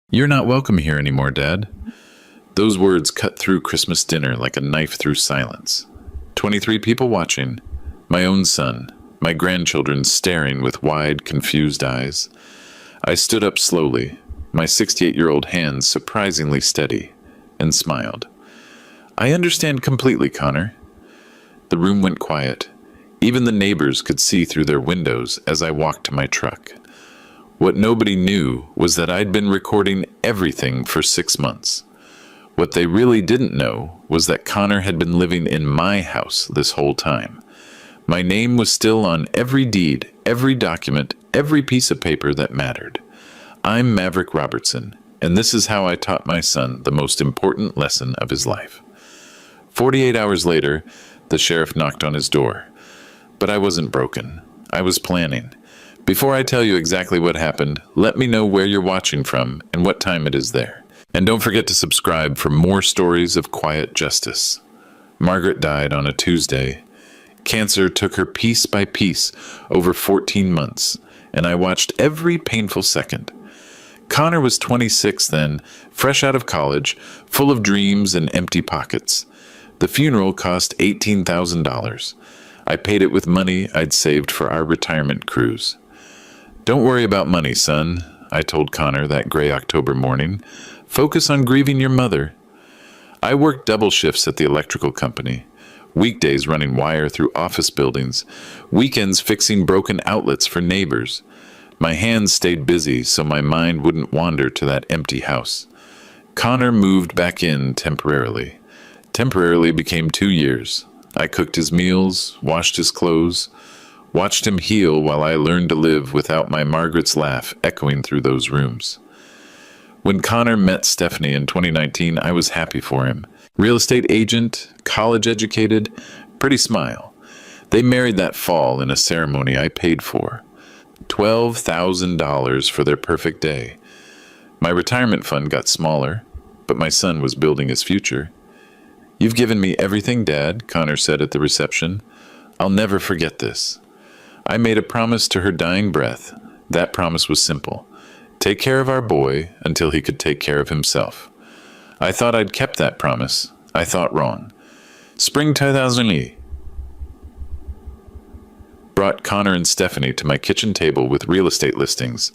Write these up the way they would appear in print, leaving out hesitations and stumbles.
You're not welcome here anymore, Dad. Those words cut through Christmas dinner like a knife through silence. 23 people watching, my own son, my grandchildren staring with wide, confused eyes. I stood up slowly, my 68-year-old hands surprisingly steady, and smiled. I understand completely, Connor. The room went quiet. Even the neighbors could see through their windows as I walked to my truck. What nobody knew was that I'd been recording everything for 6 months. What they really didn't know was that Connor had been living in my house this whole time. My name was still on every deed, every document, every piece of paper that mattered. I'm Maverick Robertson, and this is how I taught my son the most important lesson of his life. 48 hours later, the sheriff knocked on his door. But I wasn't broken. I was planning. Before I tell you exactly what happened, let me know where you're watching from and what time it is there. And don't forget to subscribe for more stories of quiet justice. Margaret died on a Tuesday. Cancer took her piece by piece over 14 months, and I watched every painful second. Connor was 26 then, fresh out of college, full of dreams and empty pockets. The funeral cost $18,000. I paid it with money I'd saved for our retirement cruise. Don't worry about money, son, I told Connor that gray October morning. Focus on grieving your mother. I worked double shifts at the electrical company. Weekdays running wire through office buildings. Weekends fixing broken outlets for neighbors. My hands stayed busy so my mind wouldn't wander to that empty house. Connor moved back in temporarily. Temporarily became 2 years. I cooked his meals, washed his clothes, watched him heal while I learned to live without my Margaret's laugh echoing through those rooms. When Connor met Stephanie in 2019, I was happy for him. Real estate agent, college educated, pretty smile. They married that fall in a ceremony I paid for. $12,000 for their perfect day. My retirement fund got smaller, but my son was building his future. You've given me everything, Dad, Connor said at the reception. I'll never forget this. I made a promise to her dying breath. That promise was simple. Take care of our boy until he could take care of himself. I thought I'd kept that promise. I thought wrong. Spring 2008 brought Connor and Stephanie to my kitchen table with real estate listings.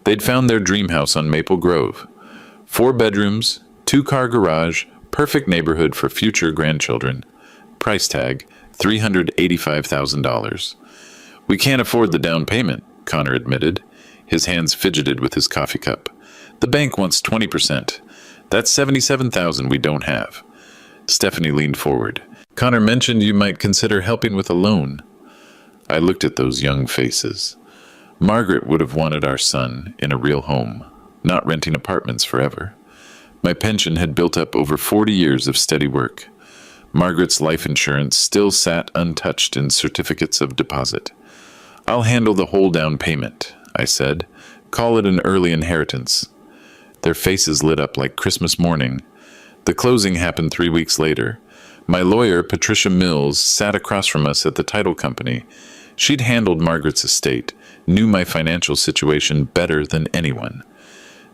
They'd found their dream house on Maple Grove. 4 bedrooms, 2-car garage, perfect neighborhood for future grandchildren. Price tag, $385,000. We can't afford the down payment, Connor admitted. His hands fidgeted with his coffee cup. The bank wants 20%. That's $77,000 we don't have. Stephanie leaned forward. Connor mentioned you might consider helping with a loan. I looked at those young faces. Margaret would have wanted our son in a real home, not renting apartments forever. My pension had built up over 40 years of steady work. Margaret's life insurance still sat untouched in certificates of deposit. I'll handle the whole down payment, I said. Call it an early inheritance. Their faces lit up like Christmas morning. The closing happened 3 weeks later. My lawyer, Patricia Mills, sat across from us at the title company. She'd handled Margaret's estate, knew my financial situation better than anyone.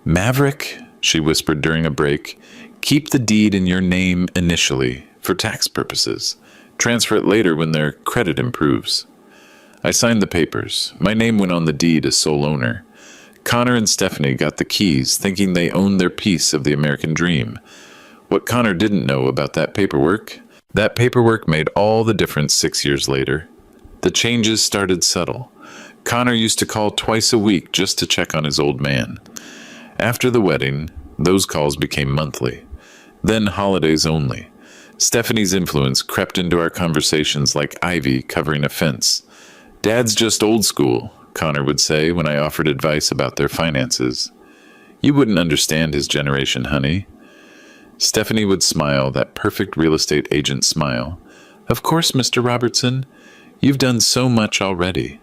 Maverick, she whispered during a break, keep the deed in your name initially, for tax purposes. Transfer it later when their credit improves. I signed the papers. My name went on the deed as sole owner. Connor and Stephanie got the keys, thinking they owned their piece of the American dream. What Connor didn't know about that paperwork made all the difference 6 years later. The changes started subtle. Connor used to call twice a week just to check on his old man. After the wedding, those calls became monthly. Then holidays only. Stephanie's influence crept into our conversations like ivy covering a fence. Dad's just old school, Connor would say when I offered advice about their finances. You wouldn't understand his generation, honey. Stephanie would smile, that perfect real estate agent smile. Of course, Mr. Robertson. You've done so much already.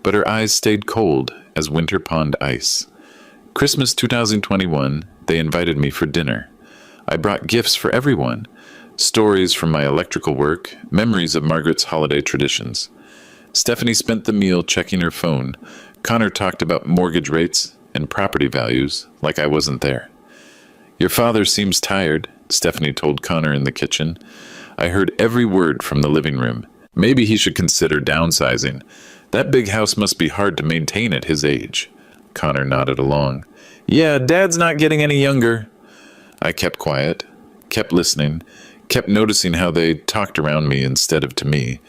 But her eyes stayed cold as winter pond ice. Christmas 2021, they invited me for dinner. I brought gifts for everyone. Stories from my electrical work, memories of Margaret's holiday traditions. Stephanie spent the meal checking her phone. Connor talked about mortgage rates and property values like I wasn't there. Your father seems tired, Stephanie told Connor in the kitchen. I heard every word from the living room. Maybe he should consider downsizing. That big house must be hard to maintain at his age. Connor nodded along. Yeah, Dad's not getting any younger. I kept quiet, kept listening, kept noticing how they talked around me instead of to me.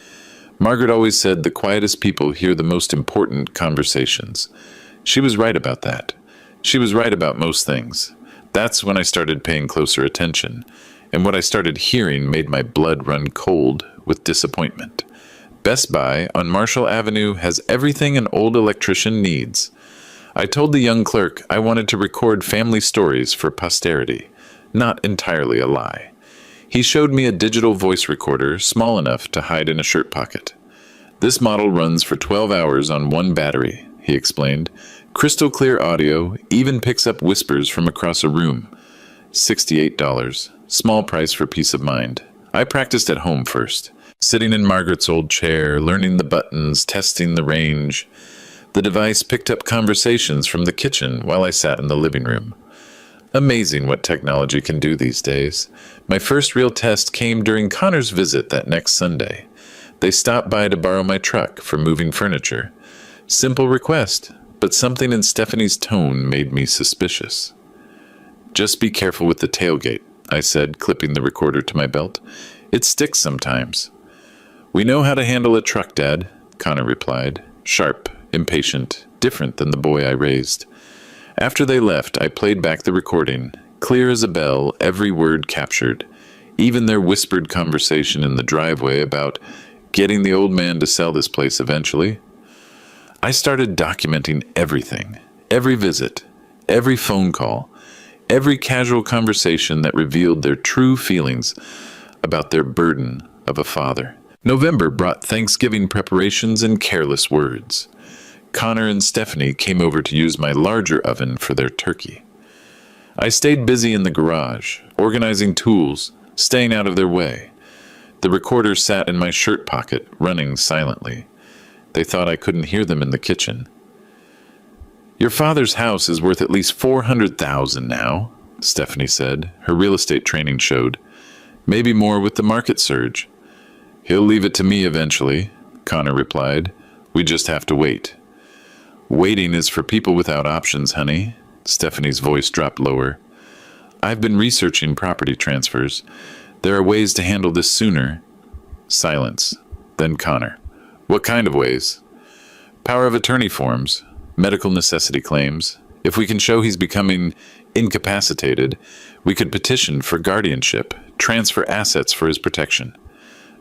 Margaret always said the quietest people hear the most important conversations. She was right about that. She was right about most things. That's when I started paying closer attention, and what I started hearing made my blood run cold with disappointment. Best Buy on Marshall Avenue has everything an old electrician needs. I told the young clerk I wanted to record family stories for posterity, not entirely a lie. He showed me a digital voice recorder small enough to hide in a shirt pocket. This model runs for 12 hours on one battery, he explained. Crystal clear audio, even picks up whispers from across a room. $68, small price for peace of mind. I practiced at home first, sitting in Margaret's old chair, learning the buttons, testing the range. The device picked up conversations from the kitchen while I sat in the living room. Amazing what technology can do these days. My first real test came during Connor's visit that next Sunday. They stopped by to borrow my truck for moving furniture. Simple request, but something in Stephanie's tone made me suspicious. Just be careful with the tailgate, I said, clipping the recorder to my belt. It sticks sometimes. We know how to handle a truck, Dad, Connor replied, sharp, impatient, different than the boy I raised. After they left, I played back the recording, clear as a bell, every word captured, even their whispered conversation in the driveway about getting the old man to sell this place eventually. I started documenting everything, every visit, every phone call, every casual conversation that revealed their true feelings about their burden of a father. November brought Thanksgiving preparations and careless words. Connor and Stephanie came over to use my larger oven for their turkey. I stayed busy in the garage, organizing tools, staying out of their way. The recorder sat in my shirt pocket, running silently. They thought I couldn't hear them in the kitchen. Your father's house is worth at least $400,000 now, Stephanie said. Her real estate training showed. Maybe more with the market surge. He'll leave it to me eventually, Connor replied. We just have to wait. Waiting is for people without options, honey. Stephanie's voice dropped lower. I've been researching property transfers. There are ways to handle this sooner. Silence. Then Connor. What kind of ways? Power of attorney forms, medical necessity claims. If we can show he's becoming incapacitated, we could petition for guardianship, transfer assets for his protection.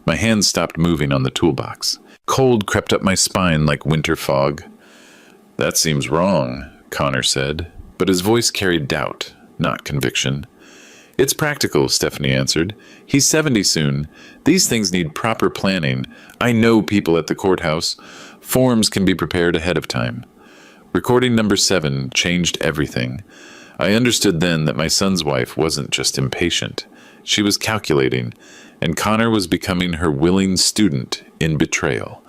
My hands stopped moving on the toolbox. Cold crept up my spine like winter fog. That seems wrong, Connor said, but his voice carried doubt, not conviction. It's practical, Stephanie answered. He's 70 soon. These things need proper planning. I know people at the courthouse. Forms can be prepared ahead of time. Recording number 7 changed everything. I understood then that my son's wife wasn't just impatient. She was calculating, and Connor was becoming her willing student in betrayal.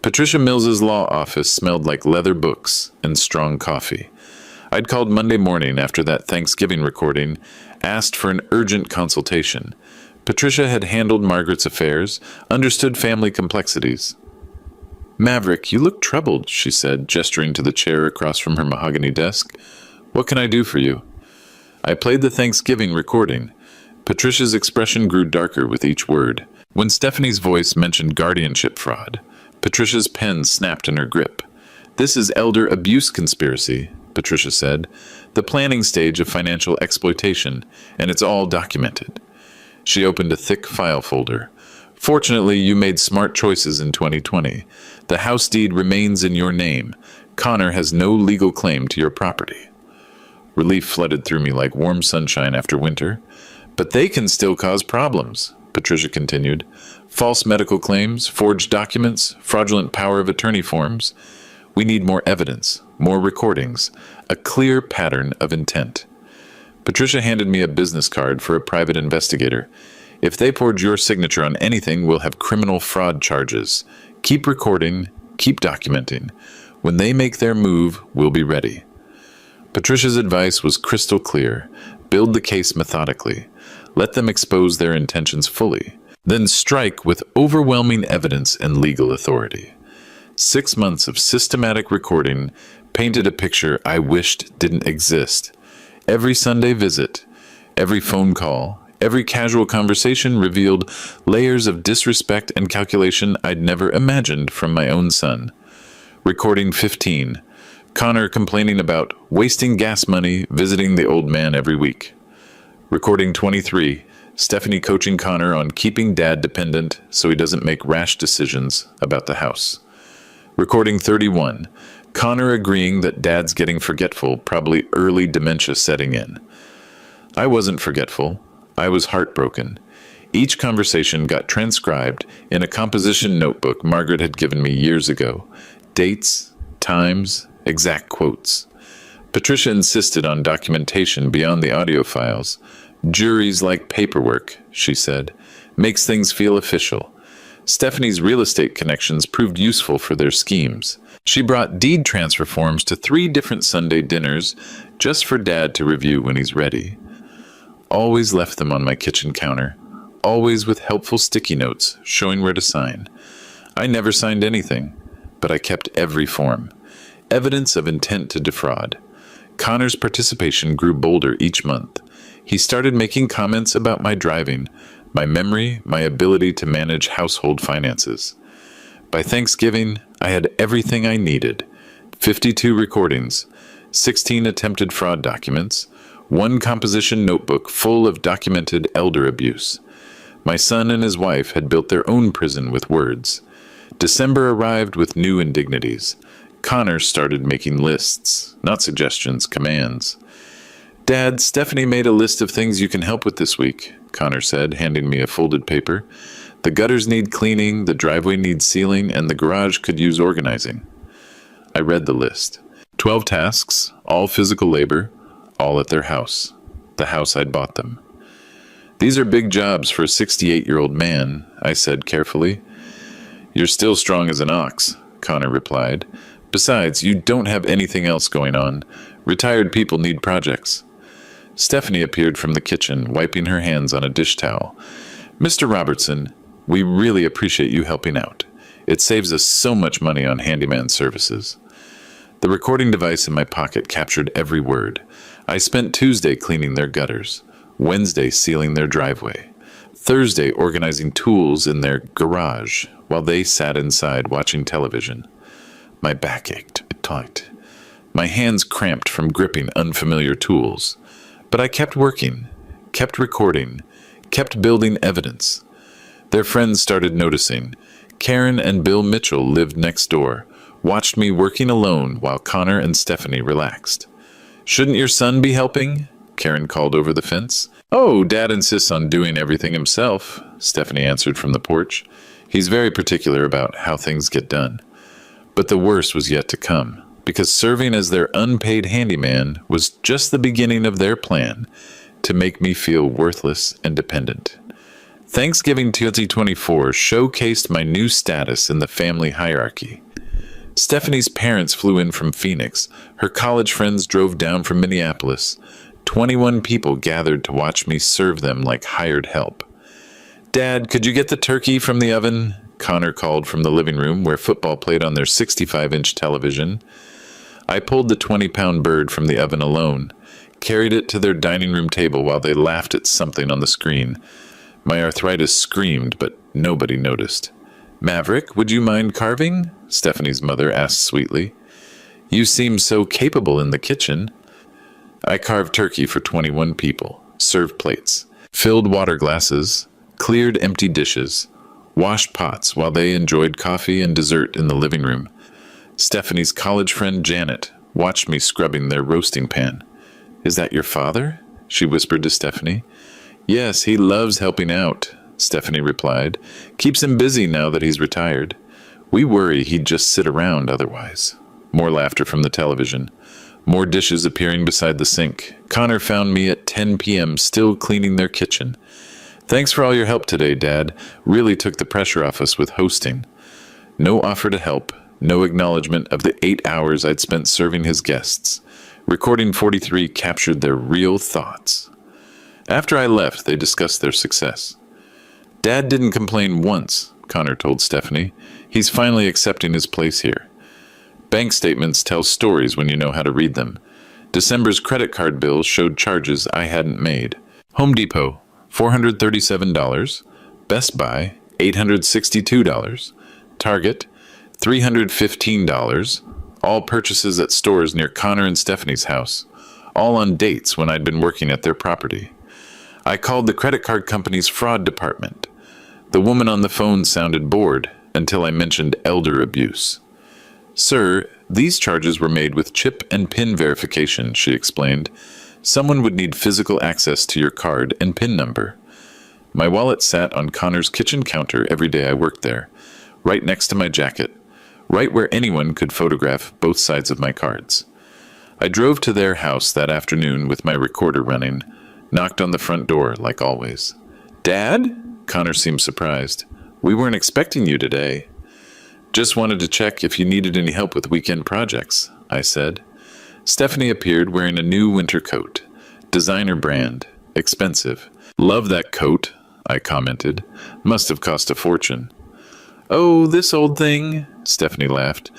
Patricia Mills's law office smelled like leather books and strong coffee. I'd called Monday morning after that Thanksgiving recording, asked for an urgent consultation. Patricia had handled Margaret's affairs, understood family complexities. Maverick, you look troubled, she said, gesturing to the chair across from her mahogany desk. What can I do for you? I played the Thanksgiving recording. Patricia's expression grew darker with each word. When Stephanie's voice mentioned guardianship fraud, Patricia's pen snapped in her grip. This is elder abuse conspiracy, Patricia said, the planning stage of financial exploitation, and it's all documented. She opened a thick file folder. Fortunately, you made smart choices in 2020. The house deed remains in your name. Connor has no legal claim to your property. Relief flooded through me like warm sunshine after winter. But they can still cause problems, Patricia continued. False medical claims, forged documents, fraudulent power of attorney forms. We need more evidence, more recordings, a clear pattern of intent. Patricia handed me a business card for a private investigator. If they forge your signature on anything, we'll have criminal fraud charges. Keep recording, keep documenting. When they make their move, we'll be ready. Patricia's advice was crystal clear. Build the case methodically. Let them expose their intentions fully. Then strike with overwhelming evidence and legal authority. 6 months of systematic recording painted a picture I wished didn't exist. Every Sunday visit, every phone call, every casual conversation revealed layers of disrespect and calculation I'd never imagined from my own son. Recording 15. Connor complaining about wasting gas money visiting the old man every week. Recording 23. Stephanie coaching Connor on keeping dad dependent so he doesn't make rash decisions about the house. Recording 31. Connor agreeing that dad's getting forgetful, probably early dementia setting in. I wasn't forgetful. I was heartbroken. Each conversation got transcribed in a composition notebook Margaret had given me years ago. Dates, times, exact quotes. Patricia insisted on documentation beyond the audio files. Juries like paperwork, she said. Makes things feel official. Stephanie's real estate connections proved useful for their schemes. She brought deed transfer forms to 3 different Sunday dinners just for Dad to review when he's ready. Always left them on my kitchen counter, always with helpful sticky notes showing where to sign. I never signed anything, but I kept every form. Evidence of intent to defraud. Connor's participation grew bolder each month. He started making comments about my driving, my memory, my ability to manage household finances. By Thanksgiving, I had everything I needed. 52 recordings, 16 attempted fraud documents, 1 composition notebook full of documented elder abuse. My son and his wife had built their own prison with words. December arrived with new indignities. Connor started making lists, not suggestions, commands. Dad, Stephanie made a list of things you can help with this week, Connor said, handing me a folded paper. The gutters need cleaning, the driveway needs sealing, and the garage could use organizing. I read the list. 12 tasks, all physical labor, all at their house. The house I'd bought them. These are big jobs for a 68-year-old man, I said carefully. You're still strong as an ox, Connor replied. Besides, you don't have anything else going on. Retired people need projects. Stephanie appeared from the kitchen, wiping her hands on a dish towel. Mr. Robertson, we really appreciate you helping out. It saves us so much money on handyman services. The recording device in my pocket captured every word. I spent Tuesday cleaning their gutters, Wednesday sealing their driveway, Thursday organizing tools in their garage while they sat inside watching television. My back ached, tight. My hands cramped from gripping unfamiliar tools. But I kept working, kept recording, kept building evidence. Their friends started noticing. Karen and Bill Mitchell lived next door, watched me working alone while Connor and Stephanie relaxed. Shouldn't your son be helping? Karen called over the fence. Oh, Dad insists on doing everything himself, Stephanie answered from the porch. He's very particular about how things get done. But the worst was yet to come, because serving as their unpaid handyman was just the beginning of their plan to make me feel worthless and dependent. Thanksgiving 2024 showcased my new status in the family hierarchy. Stephanie's parents flew in from Phoenix. Her college friends drove down from Minneapolis. 21 people gathered to watch me serve them like hired help. Dad, could you get the turkey from the oven? Connor called from the living room where football played on their 65-inch television. I pulled the 20-pound bird from the oven alone, carried it to their dining room table while they laughed at something on the screen. My arthritis screamed, but nobody noticed. Maverick, would you mind carving? Stephanie's mother asked sweetly. You seem so capable in the kitchen. I carved turkey for 21 people, served plates, filled water glasses, cleared empty dishes, washed pots while they enjoyed coffee and dessert in the living room. Stephanie's college friend Janet watched me scrubbing their roasting pan. Is that your father? She whispered to Stephanie. Yes, he loves helping out, Stephanie replied. Keeps him busy now that he's retired. We worry he'd just sit around otherwise. More laughter from the television. More dishes appearing beside the sink. Connor found me at 10 p.m. still cleaning their kitchen. Thanks for all your help today, Dad. Really took the pressure off us with hosting. No offer to help. No acknowledgement of the 8 hours I'd spent serving his guests. Recording 43 captured their real thoughts. After I left, they discussed their success. Dad didn't complain once, Connor told Stephanie. He's finally accepting his place here. Bank statements tell stories when you know how to read them. December's credit card bill showed charges I hadn't made. Home Depot, $437. Best Buy, $862. Target, $315. All purchases at stores near Connor and Stephanie's house. All on dates when I'd been working at their property. I called the credit card company's fraud department. The woman on the phone sounded bored until I mentioned elder abuse. Sir, these charges were made with chip and PIN verification, she explained. Someone would need physical access to your card and PIN number. My wallet sat on Connor's kitchen counter every day I worked there, right next to my jacket, right where anyone could photograph both sides of my cards. I drove to their house that afternoon with my recorder running, knocked on the front door like always. Dad? Connor seemed surprised. We weren't expecting you today. Just wanted to check if you needed any help with weekend projects, I said. Stephanie appeared wearing a new winter coat. Designer brand. Expensive. Love that coat, I commented. Must have cost a fortune. Oh, this old thing, Stephanie laughed.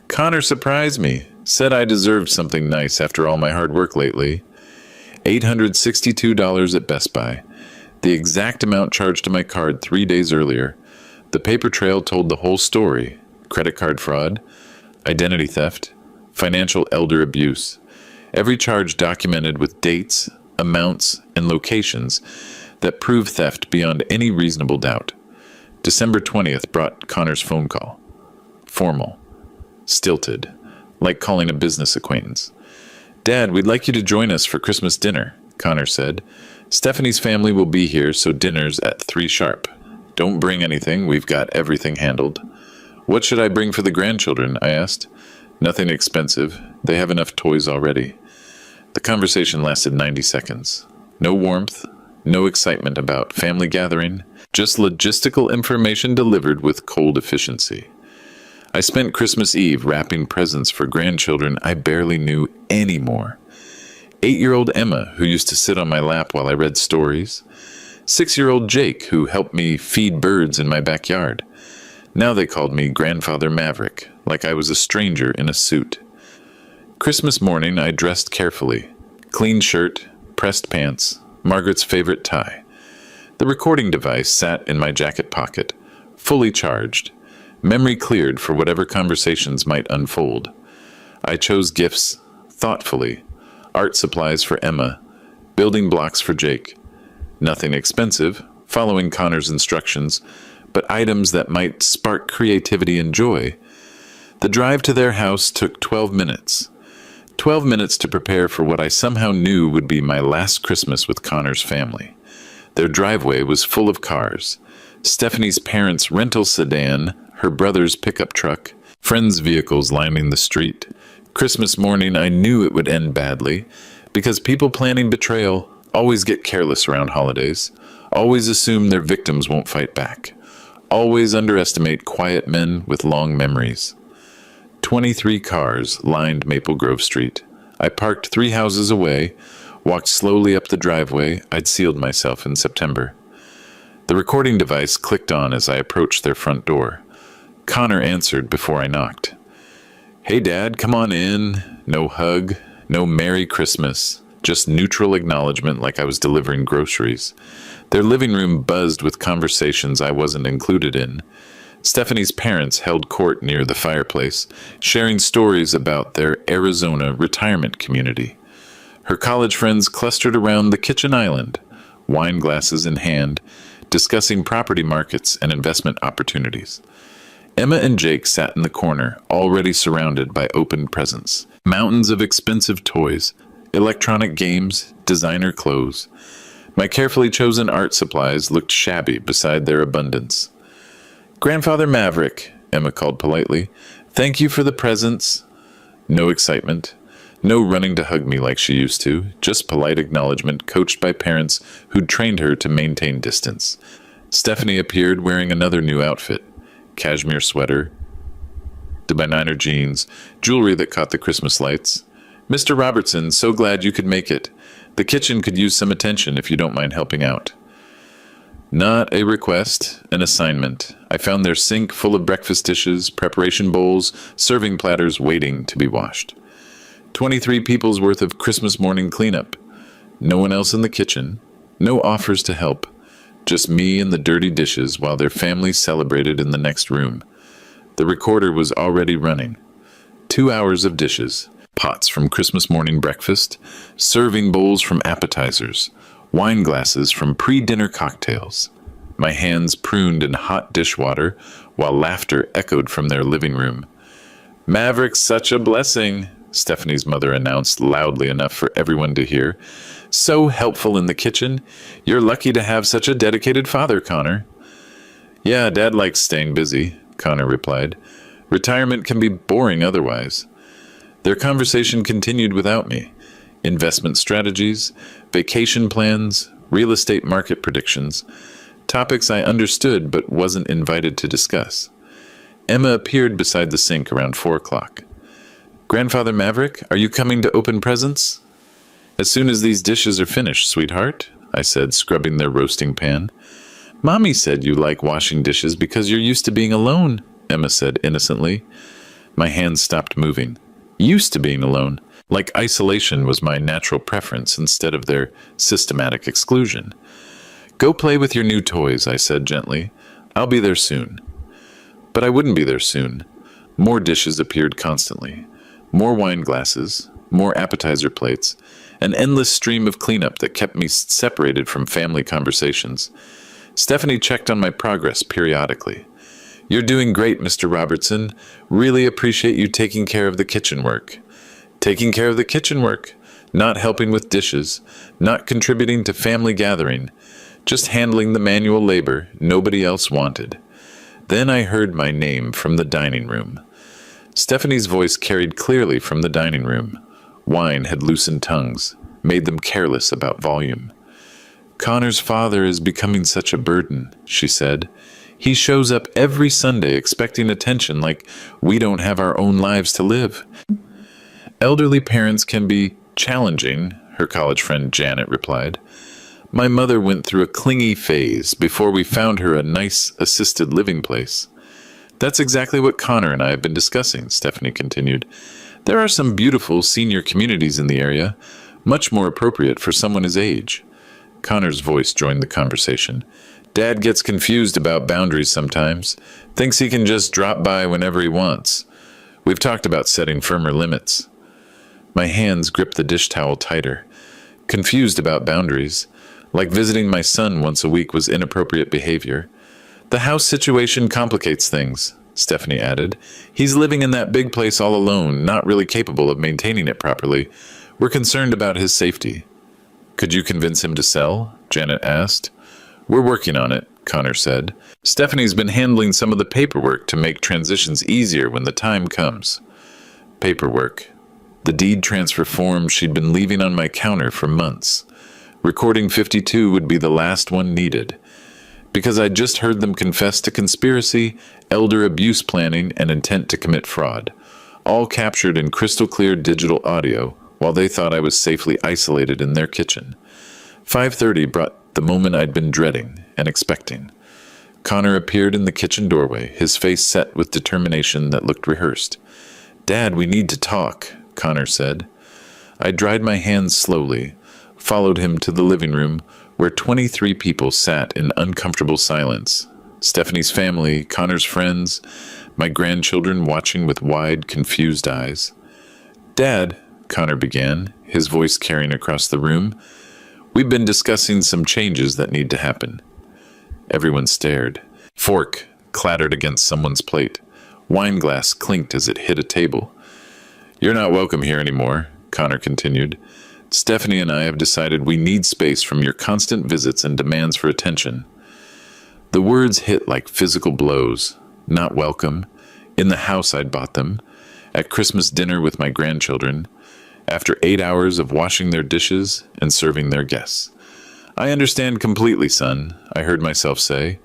Connor surprised me. Said I deserved something nice after all my hard work lately. $862 at Best Buy. The exact amount charged to my card 3 days earlier. The paper trail told the whole story. Credit card fraud, identity theft, financial elder abuse. Every charge documented with dates, amounts, and locations that prove theft beyond any reasonable doubt. December 20th brought Connor's phone call. Formal. Stilted. Like calling a business acquaintance. Dad, we'd like you to join us for Christmas dinner, Connor said. Stephanie's family will be here, so dinner's at 3 sharp. Don't bring anything, we've got everything handled. What should I bring for the grandchildren? I asked. Nothing expensive. They have enough toys already. The conversation lasted 90 seconds. No warmth, no excitement about family gathering, just logistical information delivered with cold efficiency. I spent Christmas Eve wrapping presents for grandchildren I barely knew anymore. 8-year-old Emma, who used to sit on my lap while I read stories. 6-year-old Jake, who helped me feed birds in my backyard. Now they called me Grandfather Maverick, like I was a stranger in a suit. Christmas morning, I dressed carefully. Clean shirt, pressed pants, Margaret's favorite tie. The recording device sat in my jacket pocket, fully charged. Memory cleared for whatever conversations might unfold. I chose gifts, thoughtfully. Art supplies for Emma, building blocks for Jake. Nothing expensive, following Connor's instructions, but items that might spark creativity and joy. The drive to their house took 12 minutes. 12 minutes to prepare for what I somehow knew would be my last Christmas with Connor's family. Their driveway was full of cars. Stephanie's parents' rental sedan, her brother's pickup truck, friends' vehicles lining the street. Christmas morning, I knew it would end badly, because people planning betrayal always get careless around holidays, always assume their victims won't fight back, always underestimate quiet men with long memories. 23 cars lined Maple Grove Street. I parked 3 houses away, walked slowly up the driveway I'd sealed myself in September. The recording device clicked on as I approached their front door. Connor answered before I knocked. Hey Dad, come on in. No hug, no Merry Christmas, just neutral acknowledgement like I was delivering groceries. Their living room buzzed with conversations I wasn't included in. Stephanie's parents held court near the fireplace, sharing stories about their Arizona retirement community. Her college friends clustered around the kitchen island, wine glasses in hand, discussing property markets and investment opportunities. Emma and Jake sat in the corner, already surrounded by open presents. Mountains of expensive toys, electronic games, designer clothes. My carefully chosen art supplies looked shabby beside their abundance. Grandfather Maverick, Emma called politely. Thank you for the presents. No excitement. No running to hug me like she used to, just polite acknowledgement coached by parents who'd trained her to maintain distance. Stephanie appeared wearing another new outfit. Cashmere sweater, designer jeans, jewelry that caught the Christmas lights. Mr. Robertson, so glad you could make it. The kitchen could use some attention if you don't mind helping out. Not a request, an assignment. I found their sink full of breakfast dishes, preparation bowls, serving platters waiting to be washed. 23 people's worth of Christmas morning cleanup. No one else in the kitchen. No offers to help. Just me and the dirty dishes while their families celebrated in the next room. The recorder was already running. 2 hours of dishes. Pots from Christmas morning breakfast. Serving bowls from appetizers. Wine glasses from pre-dinner cocktails. My hands pruned in hot dishwater while laughter echoed from their living room. "Maverick's such a blessing," Stephanie's mother announced loudly enough for everyone to hear. "So helpful in the kitchen. You're lucky to have such a dedicated father, Connor." "Yeah, Dad likes staying busy," Connor replied. "Retirement can be boring otherwise." Their conversation continued without me. Investment strategies, vacation plans, real estate market predictions, topics I understood but wasn't invited to discuss. Emma appeared beside the sink around 4 o'clock. "Grandfather Maverick, are you coming to open presents?" "As soon as these dishes are finished, sweetheart," I said, scrubbing their roasting pan. "Mommy said you like washing dishes because you're used to being alone," Emma said innocently. My hands stopped moving. Used to being alone. Like isolation was my natural preference instead of their systematic exclusion. "Go play with your new toys," I said gently. "I'll be there soon." But I wouldn't be there soon. More dishes appeared constantly. More wine glasses, more appetizer plates, an endless stream of cleanup that kept me separated from family conversations. Stephanie checked on my progress periodically. "You're doing great, Mr. Robertson. Really appreciate you taking care of the kitchen work." Taking care of the kitchen work, not helping with dishes, not contributing to family gathering, just handling the manual labor nobody else wanted. Then I heard my name from the dining room. Stephanie's voice carried clearly from the dining room. Wine had loosened tongues, made them careless about volume. "Connor's father is becoming such a burden," she said. "He shows up every Sunday expecting attention like we don't have our own lives to live." "Elderly parents can be challenging," her college friend Janet replied. "My mother went through a clingy phase before we found her a nice assisted living place." "That's exactly what Connor and I have been discussing," Stephanie continued. "There are some beautiful senior communities in the area, much more appropriate for someone his age." Connor's voice joined the conversation. "Dad gets confused about boundaries sometimes, thinks he can just drop by whenever he wants. We've talked about setting firmer limits." My hands gripped the dish towel tighter. Confused about boundaries, like visiting my son once a week was inappropriate behavior. "The house situation complicates things," Stephanie added. "He's living in that big place all alone, not really capable of maintaining it properly. We're concerned about his safety." "Could you convince him to sell?" Janet asked. "We're working on it," Connor said. "Stephanie's been handling some of the paperwork to make transitions easier when the time comes." Paperwork. The deed transfer form she'd been leaving on my counter for months. Recording 52 would be the last one needed. Because I'd just heard them confess to conspiracy, elder abuse planning, and intent to commit fraud. All captured in crystal clear digital audio while they thought I was safely isolated in their kitchen. 5:30 brought the moment I'd been dreading and expecting. Connor appeared in the kitchen doorway, his face set with determination that looked rehearsed. "Dad, we need to talk," Connor said. I dried my hands slowly, followed him to the living room, where 23 people sat in uncomfortable silence. Stephanie's family, Connor's friends, my grandchildren watching with wide, confused eyes. "Dad," Connor began, his voice carrying across the room, "we've been discussing some changes that need to happen." Everyone stared. Fork clattered against someone's plate. Wine glass clinked as it hit a table. "You're not welcome here anymore," Connor continued. "Stephanie and I have decided we need space from your constant visits and demands for attention." The words hit like physical blows. Not welcome. In the house I'd bought them. At Christmas dinner with my grandchildren. After 8 hours of washing their dishes and serving their guests. "I understand completely, son," I heard myself say.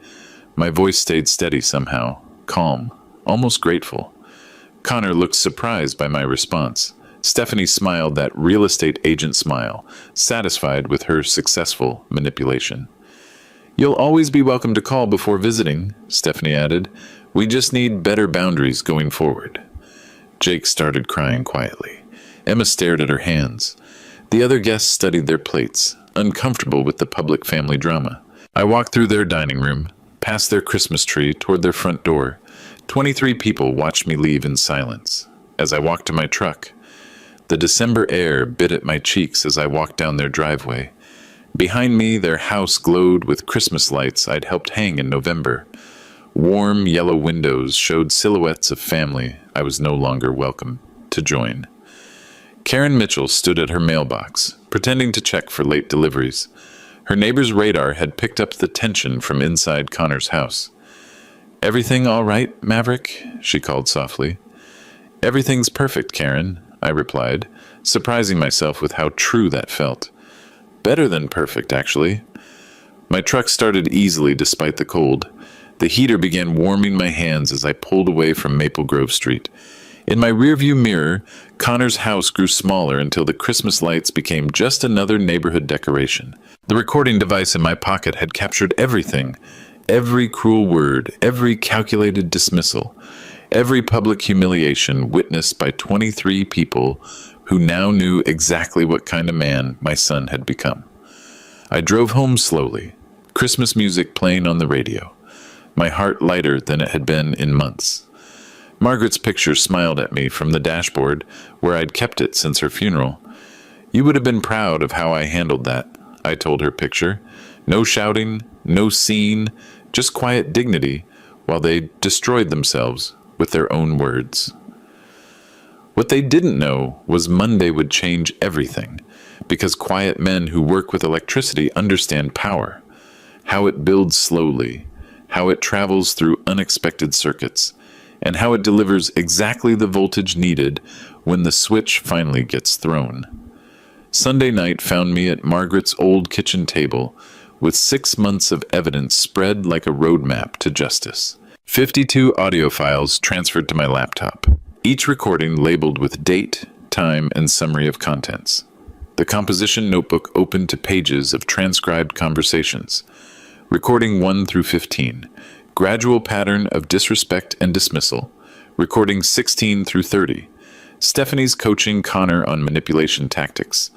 My voice stayed steady somehow. Calm. Almost grateful. Connor looked surprised by my response. Stephanie smiled that real estate agent smile, satisfied with her successful manipulation. "You'll always be welcome to call before visiting," Stephanie added. "We just need better boundaries going forward." Jake started crying quietly. Emma stared at her hands. The other guests studied their plates, uncomfortable with the public family drama. I walked through their dining room, past their Christmas tree, toward their front door. 23 people watched me leave in silence. As I walked to my truck, the December air bit at my cheeks as I walked down their driveway. Behind me, their house glowed with Christmas lights I'd helped hang in November. Warm yellow windows showed silhouettes of family I was no longer welcome to join. Karen Mitchell stood at her mailbox, pretending to check for late deliveries. Her neighbor's radar had picked up the tension from inside Connor's house. "Everything all right, Maverick?" she called softly. "Everything's perfect, Karen," I replied, surprising myself with how true that felt. "Better than perfect, actually." My truck started easily despite the cold. The heater began warming my hands as I pulled away from Maple Grove Street. In my rearview mirror, Connor's house grew smaller until the Christmas lights became just another neighborhood decoration. The recording device in my pocket had captured everything. Every cruel word, every calculated dismissal, every public humiliation witnessed by 23 people who now knew exactly what kind of man my son had become. I drove home slowly, Christmas music playing on the radio, my heart lighter than it had been in months. Margaret's picture smiled at me from the dashboard where I'd kept it since her funeral. "You would have been proud of how I handled that," I told her picture. No shouting, no scene, just quiet dignity while they destroyed themselves with their own words. What they didn't know was Monday would change everything, because quiet men who work with electricity understand power, how it builds slowly, how it travels through unexpected circuits, and how it delivers exactly the voltage needed when the switch finally gets thrown. Sunday night found me at Margaret's old kitchen table with 6 months of evidence spread like a roadmap to justice. 52 audio files transferred to my laptop, each recording labeled with date, time, and summary of contents. The composition notebook opened to pages of transcribed conversations. Recording 1 through 15. Gradual pattern of disrespect and dismissal. Recording 16 through 30. Stephanie's coaching Connor on manipulation tactics.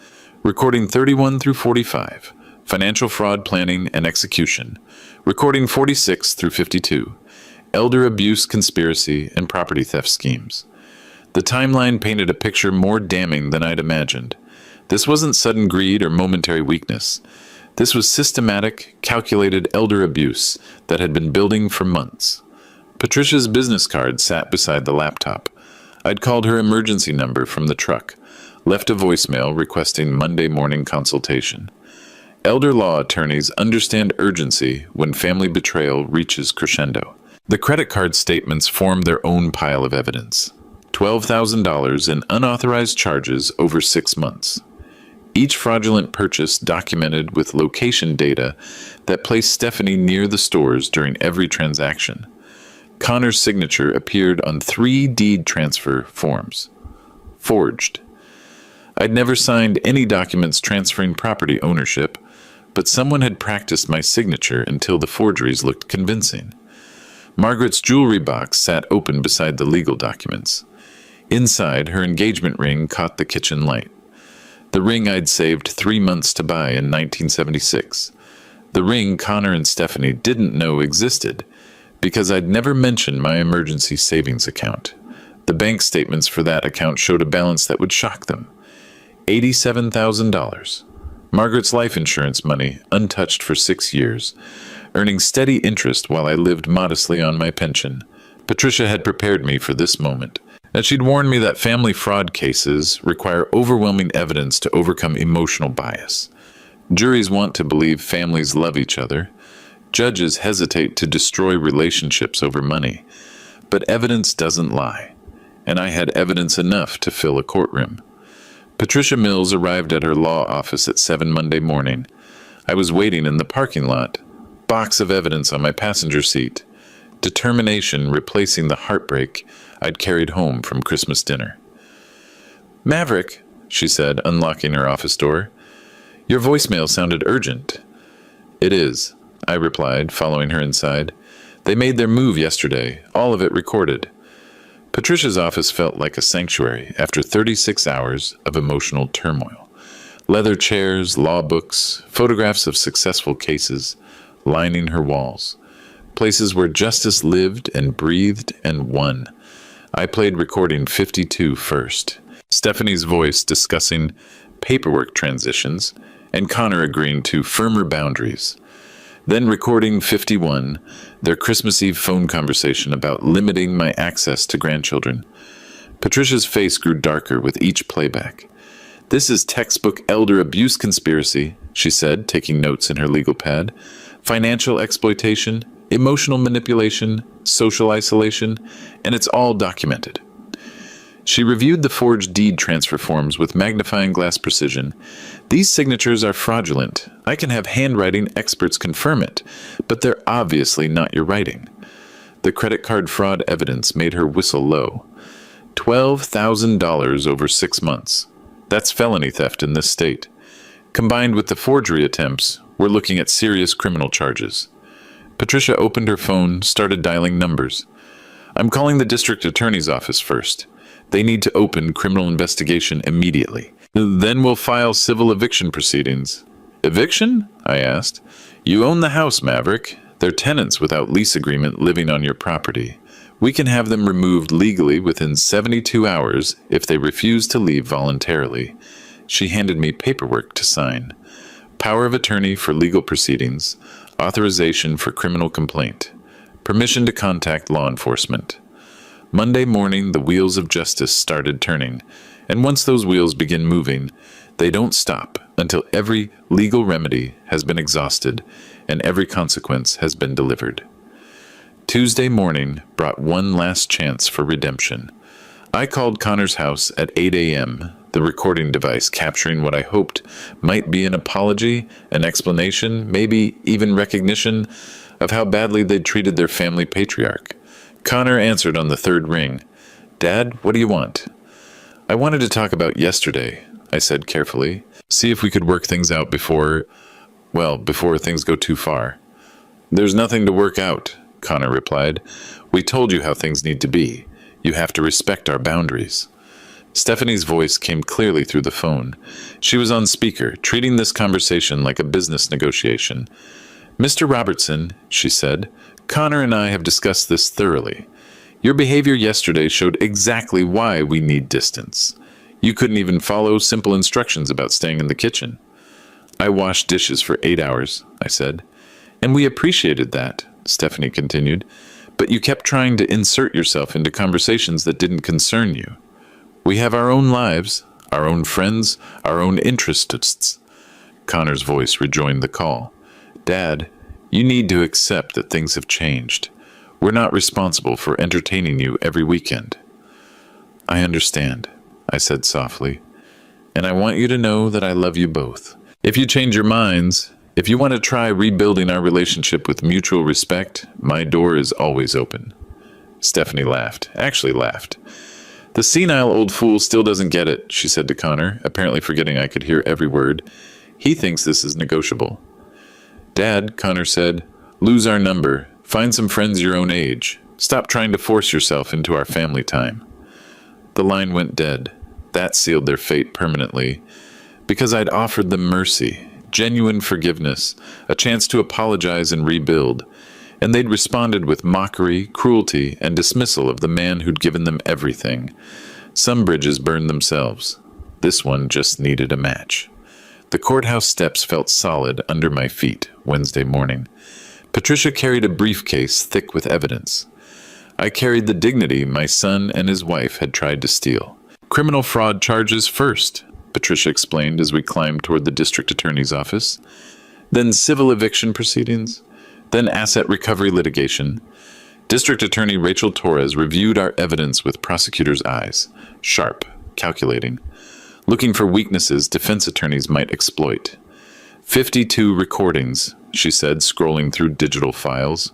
Recording 31 through 45. Financial fraud planning and execution. Recording 46 through 52. Elder abuse conspiracy and property theft schemes. The timeline painted a picture more damning than I'd imagined. This wasn't sudden greed or momentary weakness. This was systematic, calculated elder abuse that had been building for months. Patricia's business card sat beside the laptop. I'd called her emergency number from the truck, left a voicemail requesting Monday morning consultation. Elder law attorneys understand urgency when family betrayal reaches crescendo. The credit card statements formed their own pile of evidence. $12,000 in unauthorized charges over 6 months. Each fraudulent purchase documented with location data that placed Stephanie near the stores during every transaction. Connor's signature appeared on 3 deed transfer forms. Forged. I'd never signed any documents transferring property ownership, but someone had practiced my signature until the forgeries looked convincing. Margaret's jewelry box sat open beside the legal documents. Inside, her engagement ring caught the kitchen light. The ring I'd saved 3 months to buy in 1976. The ring Connor and Stephanie didn't know existed because I'd never mentioned my emergency savings account. The bank statements for that account showed a balance that would shock them. $87,000. Margaret's life insurance money untouched for 6 years, earning steady interest while I lived modestly on my pension. Patricia had prepared me for this moment. And she'd warned me that family fraud cases require overwhelming evidence to overcome emotional bias. Juries want to believe families love each other. Judges hesitate to destroy relationships over money. But evidence doesn't lie, and I had evidence enough to fill a courtroom. Patricia Mills arrived at her law office at 7 Monday morning. I was waiting in the parking lot, box of evidence on my passenger seat, determination replacing the heartbreak I'd carried home from Christmas dinner. Maverick, she said, unlocking her office door. Your voicemail sounded urgent. It is, I replied, following her inside. They made their move yesterday, all of it recorded. Patricia's office felt like a sanctuary after 36 hours of emotional turmoil. Leather chairs, law books, photographs of successful cases lining her walls. Places where justice lived and breathed and won. I played recording 52 first. Stephanie's voice discussing paperwork transitions and Connor agreeing to firmer boundaries. Then recording 51, their Christmas Eve phone conversation about limiting my access to grandchildren. Patricia's face grew darker with each playback. This is textbook elder abuse conspiracy, she said, taking notes in her legal pad. Financial exploitation, emotional manipulation, social isolation, and it's all documented. She reviewed the forged deed transfer forms with magnifying glass precision. These signatures are fraudulent. I can have handwriting experts confirm it, but they're obviously not your writing. The credit card fraud evidence made her whistle low. $12,000 over 6 months. That's felony theft in this state. Combined with the forgery attempts, we're looking at serious criminal charges. Patricia opened her phone, started dialing numbers. I'm calling the district attorney's office first. They need to open criminal investigation immediately. Then we'll file civil eviction proceedings. Eviction? I asked. You own the house, Maverick. They're tenants without lease agreement living on your property. We can have them removed legally within 72 hours if they refuse to leave voluntarily. She handed me paperwork to sign. Power of attorney for legal proceedings. Authorization for criminal complaint. Permission to contact law enforcement. Monday morning, the wheels of justice started turning, and once those wheels begin moving, they don't stop until every legal remedy has been exhausted and every consequence has been delivered. Tuesday morning brought one last chance for redemption. I called Connor's house at 8 a.m., the recording device capturing what I hoped might be an apology, an explanation, maybe even recognition of how badly they'd treated their family patriarch. Connor answered on the third ring. Dad, what do you want? I wanted to talk about yesterday, I said carefully. See if we could work things out before things go too far. There's nothing to work out, Connor replied. We told you how things need to be. You have to respect our boundaries. Stephanie's voice came clearly through the phone. She was on speaker, treating this conversation like a business negotiation. Mr. Robertson, she said, Connor and I have discussed this thoroughly. Your behavior yesterday showed exactly why we need distance. You couldn't even follow simple instructions about staying in the kitchen. I washed dishes for 8 hours, I said. And we appreciated that, Stephanie continued, but you kept trying to insert yourself into conversations that didn't concern you. We have our own lives, our own friends, our own interests. Connor's voice rejoined the call. Dad, you need to accept that things have changed. We're not responsible for entertaining you every weekend. I understand, I said softly, and I want you to know that I love you both. If you change your minds, if you want to try rebuilding our relationship with mutual respect, my door is always open. Stephanie laughed, actually laughed. The senile old fool still doesn't get it, she said to Connor, apparently forgetting I could hear every word. He thinks this is negotiable. Dad, Connor said, lose our number. Find some friends your own age. Stop trying to force yourself into our family time. The line went dead. That sealed their fate permanently. Because I'd offered them mercy, genuine forgiveness, a chance to apologize and rebuild. And they'd responded with mockery, cruelty, and dismissal of the man who'd given them everything. Some bridges burned themselves. This one just needed a match. The courthouse steps felt solid under my feet Wednesday morning. Patricia carried a briefcase thick with evidence. I carried the dignity my son and his wife had tried to steal. Criminal fraud charges first, Patricia explained as we climbed toward the district attorney's office. Then civil eviction proceedings. Then asset recovery litigation. District Attorney Rachel Torres reviewed our evidence with prosecutor's eyes, sharp, calculating, looking for weaknesses defense attorneys might exploit. 52 recordings, she said, scrolling through digital files.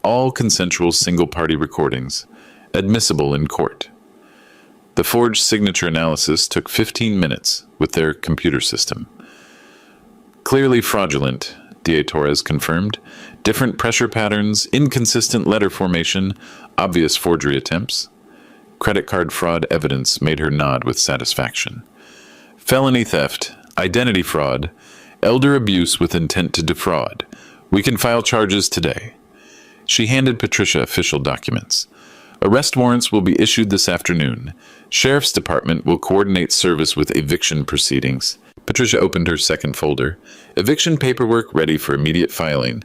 All consensual single-party recordings, admissible in court. The forged signature analysis took 15 minutes with their computer system. Clearly fraudulent, D.A. Torres confirmed. Different pressure patterns, inconsistent letter formation, obvious forgery attempts. Credit card fraud evidence made her nod with satisfaction. Felony theft, identity fraud, elder abuse with intent to defraud. We can file charges today. She handed Patricia official documents. Arrest warrants will be issued this afternoon. Sheriff's Department will coordinate service with eviction proceedings. Patricia opened her second folder. Eviction paperwork ready for immediate filing.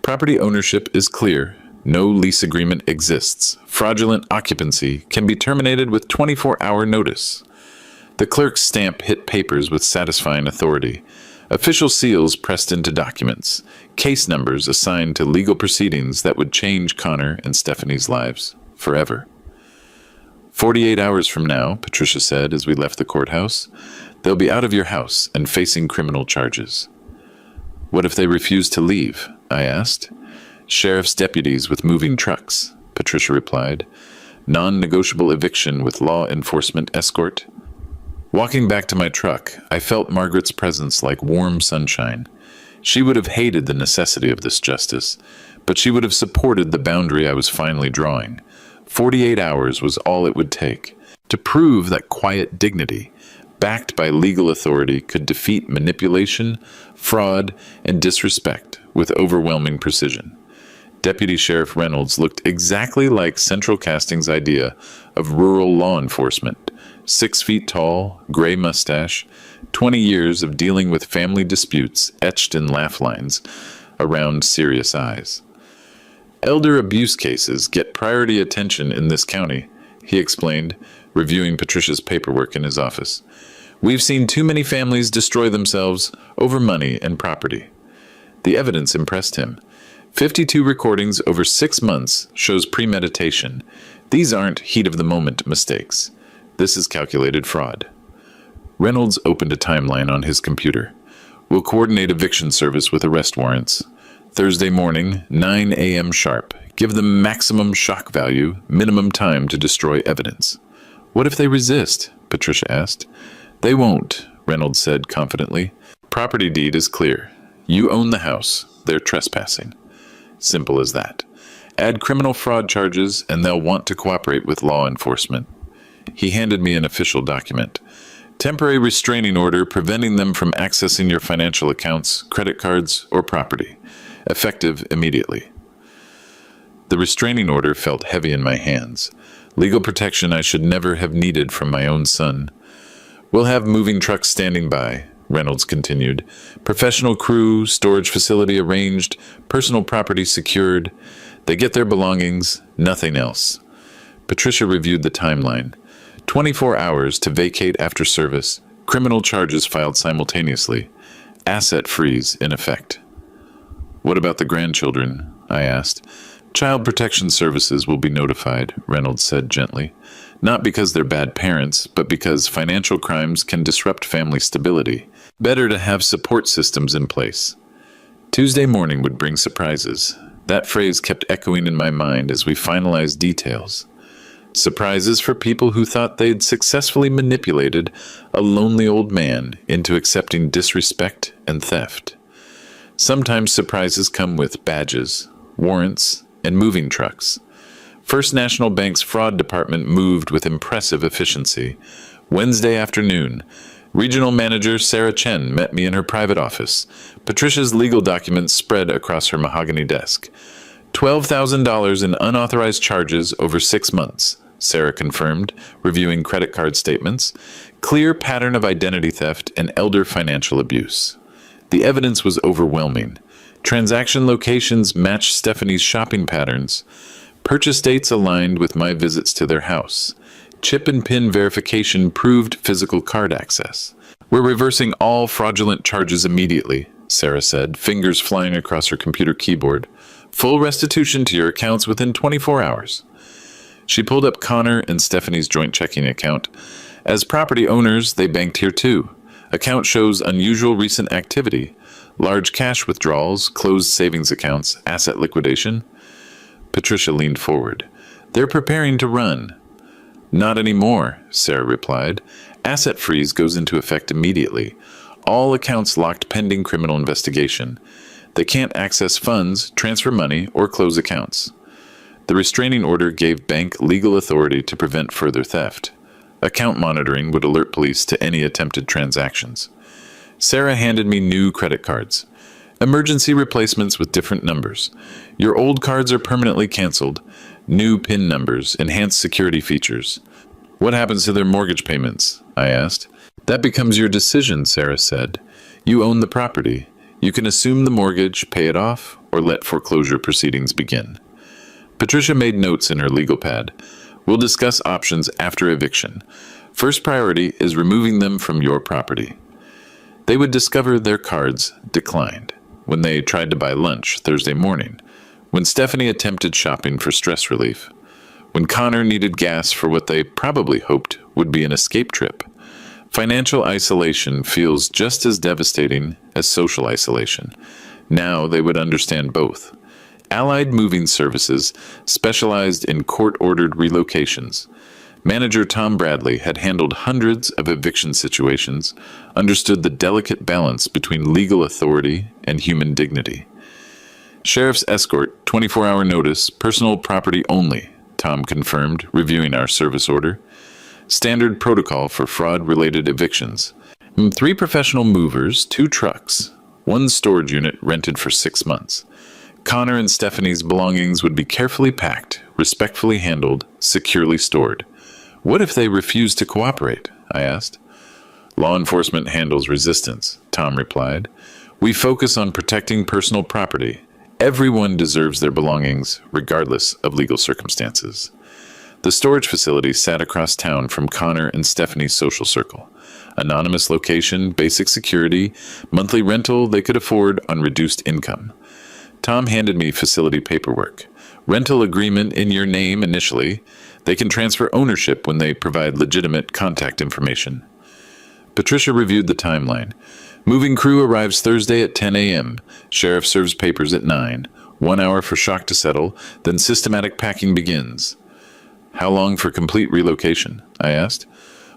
Property ownership is clear. No lease agreement exists. Fraudulent occupancy can be terminated with 24-hour notice. The clerk's stamp hit papers with satisfying authority. Official seals pressed into documents. Case numbers assigned to legal proceedings that would change Connor and Stephanie's lives forever. 48 hours from now, Patricia said as we left the courthouse, they'll be out of your house and facing criminal charges. What if they refuse to leave? I asked. Sheriff's deputies with moving trucks, Patricia replied. Non-negotiable eviction with law enforcement escort. Walking back to my truck, I felt Margaret's presence like warm sunshine. She would have hated the necessity of this justice, but she would have supported the boundary I was finally drawing. 48 hours was all it would take to prove that quiet dignity, backed by legal authority, could defeat manipulation, fraud, and disrespect with overwhelming precision. Deputy Sheriff Reynolds looked exactly like Central Casting's idea of rural law enforcement. 6 feet tall, gray mustache, 20 years of dealing with family disputes etched in laugh lines around serious eyes. Elder abuse cases get priority attention in this county, he explained, reviewing Patricia's paperwork in his office. We've seen too many families destroy themselves over money and property. The evidence impressed him. 52 recordings over 6 months shows premeditation. These aren't heat-of-the-moment mistakes. This is calculated fraud. Reynolds opened a timeline on his computer. We'll coordinate eviction service with arrest warrants. Thursday morning, 9 a.m. sharp. Give them maximum shock value, minimum time to destroy evidence. What if they resist? Patricia asked. They won't, Reynolds said confidently. Property deed is clear. You own the house. They're trespassing. Simple as that. Add criminal fraud charges, and they'll want to cooperate with law enforcement. He handed me an official document. Temporary restraining order preventing them from accessing your financial accounts, credit cards, or property. Effective immediately. The restraining order felt heavy in my hands. Legal protection I should never have needed from my own son. We'll have moving trucks standing by, Reynolds continued. Professional crew, storage facility arranged, personal property secured. They get their belongings, nothing else. Patricia reviewed the timeline. 24 hours to vacate after service. Criminal charges filed simultaneously. Asset freeze in effect. What about the grandchildren? I asked. Child Protection Services will be notified, Reynolds said gently. Not because they're bad parents, but because financial crimes can disrupt family stability. Better to have support systems in place. Tuesday morning would bring surprises. That phrase kept echoing in my mind as we finalized details. Surprises for people who thought they'd successfully manipulated a lonely old man into accepting disrespect and theft. Sometimes surprises come with badges, warrants, and moving trucks. First National Bank's fraud department moved with impressive efficiency. Wednesday afternoon, Regional Manager Sarah Chen met me in her private office. Patricia's legal documents spread across her mahogany desk. $12,000 in unauthorized charges over 6 months, Sarah confirmed, reviewing credit card statements. Clear pattern of identity theft and elder financial abuse. The evidence was overwhelming. Transaction locations matched Stephanie's shopping patterns. Purchase dates aligned with my visits to their house. Chip and PIN verification proved physical card access. We're reversing all fraudulent charges immediately, Sarah said, fingers flying across her computer keyboard. Full restitution to your accounts within 24 hours. She pulled up Connor and Stephanie's joint checking account. As property owners, they banked here too. Account shows unusual recent activity. Large cash withdrawals, closed savings accounts, asset liquidation. Patricia leaned forward. They're preparing to run. Not anymore, Sarah replied. Asset freeze goes into effect immediately. All accounts locked pending criminal investigation. They can't access funds, transfer money, or close accounts. The restraining order gave bank legal authority to prevent further theft. Account monitoring would alert police to any attempted transactions. Sarah handed me new credit cards. Emergency replacements with different numbers. Your old cards are permanently canceled. New PIN numbers, enhanced security features. What happens to their mortgage payments? I asked. That becomes your decision, Sarah said. You own the property. You can assume the mortgage, pay it off, or let foreclosure proceedings begin. Patricia made notes in her legal pad. We'll discuss options after eviction. First priority is removing them from your property. They would discover their cards declined when they tried to buy lunch Thursday morning, when Stephanie attempted shopping for stress relief, when Connor needed gas for what they probably hoped would be an escape trip. Financial isolation feels just as devastating as social isolation. Now they would understand both. Allied Moving Services specialized in court-ordered relocations. Manager Tom Bradley had handled hundreds of eviction situations, understood the delicate balance between legal authority and human dignity. Sheriff's escort, 24-hour notice, personal property only, Tom confirmed, reviewing our service order. Standard protocol for fraud-related evictions. 3 professional movers, 2 trucks, 1 storage unit rented for 6 months. Connor and Stephanie's belongings would be carefully packed, respectfully handled, securely stored. What if they refused to cooperate? I asked. Law enforcement handles resistance, Tom replied. We focus on protecting personal property. Everyone deserves their belongings, regardless of legal circumstances. The storage facility sat across town from Connor and Stephanie's social circle. Anonymous location, basic security, monthly rental they could afford on reduced income. Tom handed me facility paperwork. Rental agreement in your name initially. They can transfer ownership when they provide legitimate contact information. Patricia reviewed the timeline. Moving crew arrives Thursday at 10 a.m. Sheriff serves papers at 9. 1 hour for shock to settle, then systematic packing begins. How long for complete relocation? I asked.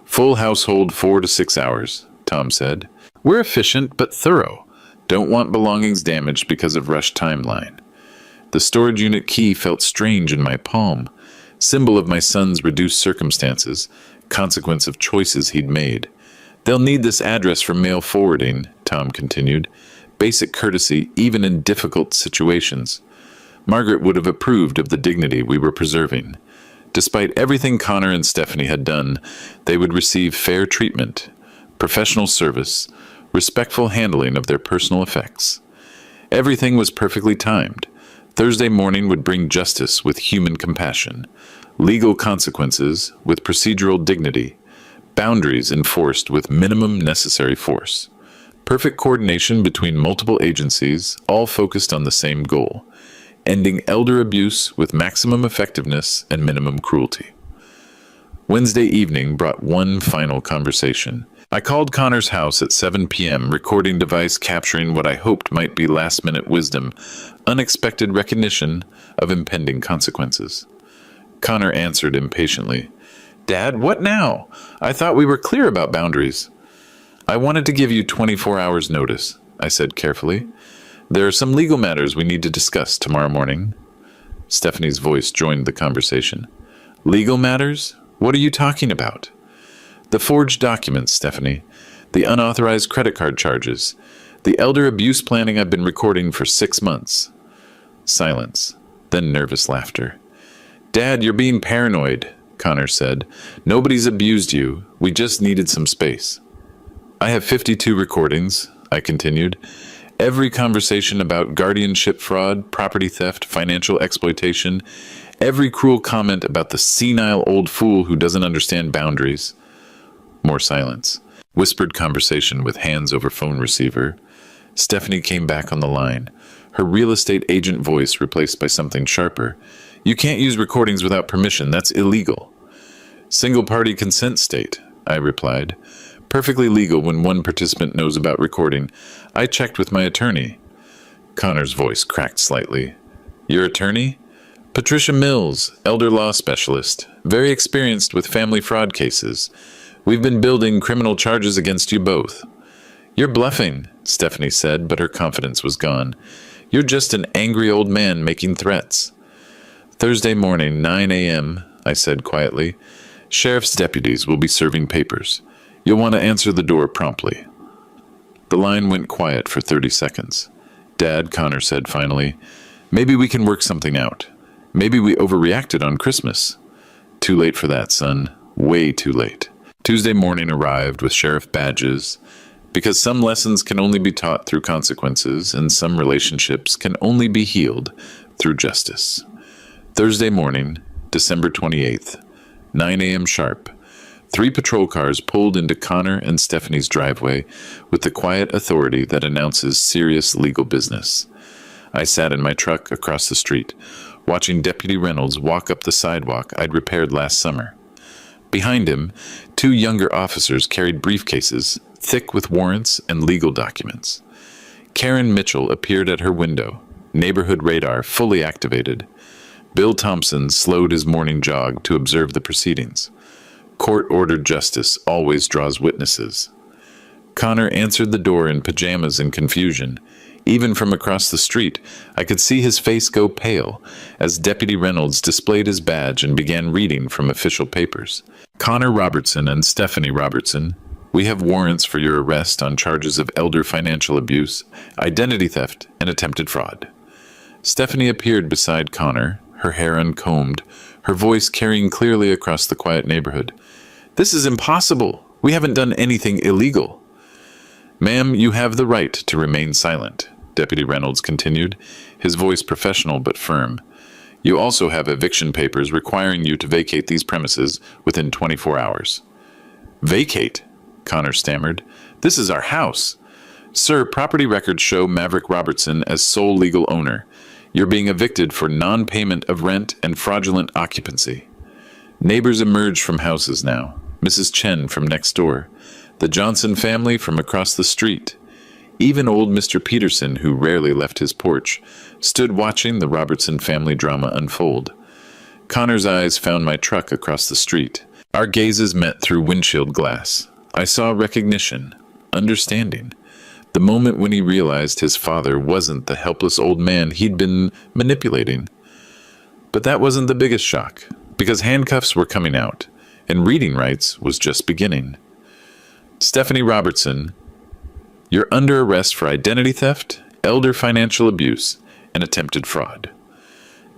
Full household 4 to 6 hours, Tom said. We're efficient but thorough. Don't want belongings damaged because of rushed timeline. The storage unit key felt strange in my palm, symbol of my son's reduced circumstances, consequence of choices he'd made. They'll need this address for mail forwarding, Tom continued. Basic courtesy even in difficult situations. Margaret would have approved of the dignity we were preserving. Despite everything Connor and Stephanie had done, they would receive fair treatment, professional service, respectful handling of their personal effects. Everything was perfectly timed. Thursday morning would bring justice with human compassion, legal consequences with procedural dignity, boundaries enforced with minimum necessary force. Perfect coordination between multiple agencies, all focused on the same goal, ending elder abuse with maximum effectiveness and minimum cruelty. Wednesday evening brought one final conversation. I called Connor's house at 7 p.m., recording device capturing what I hoped might be last-minute wisdom, unexpected recognition of impending consequences. Connor answered impatiently. Dad, what now? I thought we were clear about boundaries. I wanted to give you 24 hours notice, I said carefully. There are some legal matters we need to discuss tomorrow morning. Stephanie's voice joined the conversation. Legal matters? What are you talking about? The forged documents, Stephanie. The unauthorized credit card charges. The elder abuse planning I've been recording for 6 months. Silence, then nervous laughter. Dad, you're being paranoid, Connor said. Nobody's abused you. We just needed some space. I have 52 recordings, I continued. Every conversation about guardianship fraud, property theft, financial exploitation, every cruel comment about the senile old fool who doesn't understand boundaries. More silence. Whispered conversation with hands over phone receiver. Stephanie came back on the line, her real estate agent voice replaced by something sharper. You can't use recordings without permission. That's illegal. Single-party consent state, I replied. Perfectly legal when one participant knows about recording. I checked with my attorney. Connor's voice cracked slightly. Your attorney? Patricia Mills, elder law specialist. very experienced with family fraud cases. We've been building criminal charges against you both." "You're bluffing," Stephanie said, but her confidence was gone. "You're just an angry old man making threats." "Thursday morning, 9 a.m., I said quietly. "Sheriff's deputies will be serving papers. You'll want to answer the door promptly." The line went quiet for 30 seconds. "Dad," Connor said finally, "maybe we can work something out. Maybe we overreacted on Christmas." "Too late for that, son. Way too late." Tuesday morning arrived with sheriff badges, because some lessons can only be taught through consequences, and some relationships can only be healed through justice. Thursday morning, December 28th, 9 a.m. sharp, 3 patrol cars pulled into Connor and Stephanie's driveway with the quiet authority that announces serious legal business. I sat in my truck across the street, watching Deputy Reynolds walk up the sidewalk I'd repaired last summer. Behind him, 2 younger officers carried briefcases thick with warrants and legal documents. Karen Mitchell appeared at her window, neighborhood radar fully activated. Bill Thompson slowed his morning jog to observe the proceedings. Court-ordered justice always draws witnesses. Connor answered the door in pajamas and confusion. Even from across the street, I could see his face go pale as Deputy Reynolds displayed his badge and began reading from official papers. "Connor Robertson and Stephanie Robertson, we have warrants for your arrest on charges of elder financial abuse, identity theft, and attempted fraud." Stephanie appeared beside Connor, her hair uncombed, her voice carrying clearly across the quiet neighborhood. "This is impossible. We haven't done anything illegal." "Ma'am, you have the right to remain silent," Deputy Reynolds continued, his voice professional but firm. "You also have eviction papers requiring you to vacate these premises within 24 hours. "Vacate?" Connor stammered. "This is our house." "Sir, property records show Maverick Robertson as sole legal owner. You're being evicted for non-payment of rent and fraudulent occupancy." Neighbors emerged from houses now. Mrs. Chen from next door, the Johnson family from across the street. Even old Mr. Peterson, who rarely left his porch, stood watching the Robertson family drama unfold. Connor's eyes found my truck across the street. Our gazes met through windshield glass. I saw recognition, understanding. The moment when he realized his father wasn't the helpless old man he'd been manipulating. But that wasn't the biggest shock, because handcuffs were coming out, and reading rights was just beginning. "Stephanie Robertson, you're under arrest for identity theft, elder financial abuse, and attempted fraud."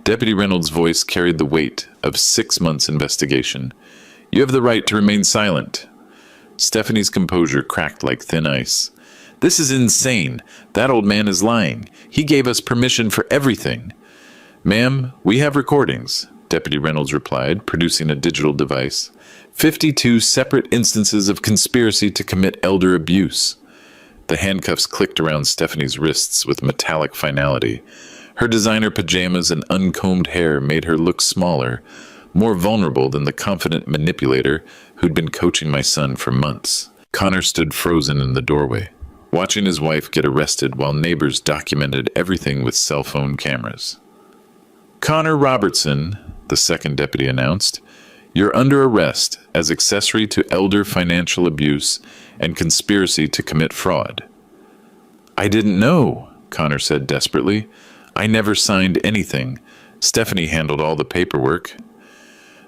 Deputy Reynolds' voice carried the weight of 6 months' investigation. "You have the right to remain silent." Stephanie's composure cracked like thin ice. "This is insane. That old man is lying. He gave us permission for everything." "Ma'am, we have recordings," Deputy Reynolds replied, producing a digital device. 52 separate instances of conspiracy to commit elder abuse." The handcuffs clicked around Stephanie's wrists with metallic finality. Her designer pajamas and uncombed hair made her look smaller, more vulnerable than the confident manipulator who'd been coaching my son for months. Connor stood frozen in the doorway, watching his wife get arrested while neighbors documented everything with cell phone cameras. "Connor Robertson," the second deputy announced, "you're under arrest as accessory to elder financial abuse and conspiracy to commit fraud." "I didn't know," Connor said desperately. "I never signed anything. Stephanie handled all the paperwork."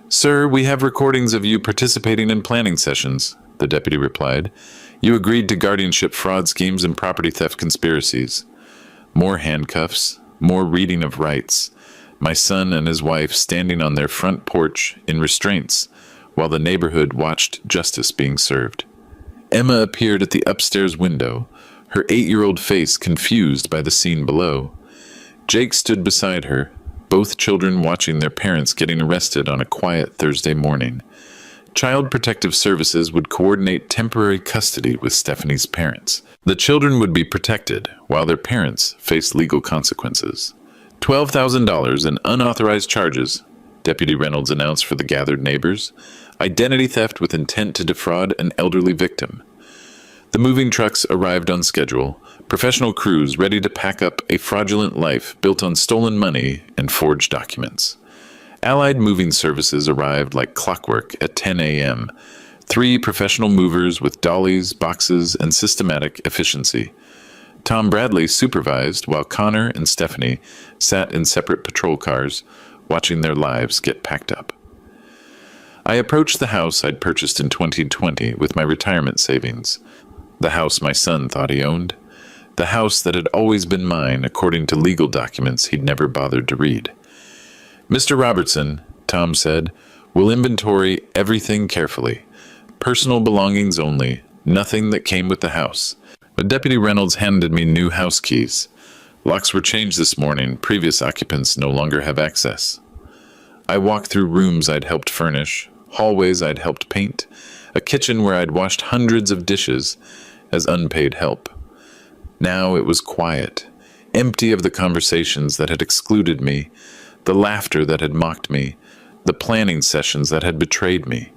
"Sir, we have recordings of you participating in planning sessions," the deputy replied. "You agreed to guardianship fraud schemes and property theft conspiracies." More handcuffs, more reading of rights. My son and his wife standing on their front porch in restraints, while the neighborhood watched justice being served. Emma appeared at the upstairs window, her 8-year-old face confused by the scene below. Jake stood beside her, both children watching their parents getting arrested on a quiet Thursday morning. Child Protective Services would coordinate temporary custody with Stephanie's parents. The children would be protected, while their parents faced legal consequences. $12,000 in unauthorized charges, Deputy Reynolds announced for the gathered neighbors. Identity theft with intent to defraud an elderly victim. The moving trucks arrived on schedule, professional crews ready to pack up a fraudulent life built on stolen money and forged documents. Allied Moving Services arrived like clockwork at 10 a.m. 3 professional movers with dollies, boxes, and systematic efficiency. Tom Bradley supervised while Connor and Stephanie sat in separate patrol cars, watching their lives get packed up. I approached the house I'd purchased in 2020 with my retirement savings. The house my son thought he owned. The house that had always been mine according to legal documents he'd never bothered to read. Mr. Robertson, Tom said, will inventory everything carefully. Personal belongings only, nothing that came with the house. But Deputy Reynolds handed me new house keys. Locks were changed this morning. Previous occupants no longer have access. I walked through rooms I'd helped furnish, hallways I'd helped paint, a kitchen where I'd washed hundreds of dishes as unpaid help. Now it was quiet, empty of the conversations that had excluded me, the laughter that had mocked me, the planning sessions that had betrayed me.